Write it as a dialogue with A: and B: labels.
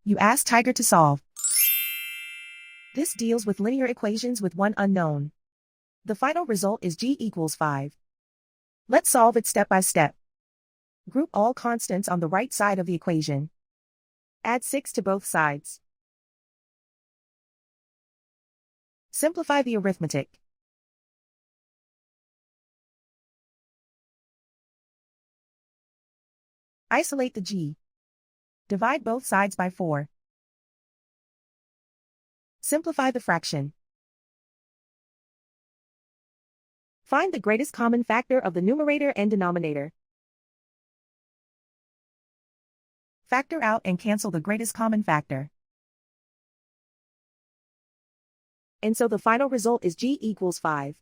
A: You ask Tiger to solve. This deals with linear equations with one unknown. The final result is g equals 5. Let's solve it step by step. Group all constants on the right side of the equation. Add 6 to both sides. Simplify the arithmetic. Isolate the g. Divide both sides by 4. Simplify the fraction. Find the greatest common factor of the numerator and denominator. Factor out and cancel the greatest common factor. And so the final result is g equals 5.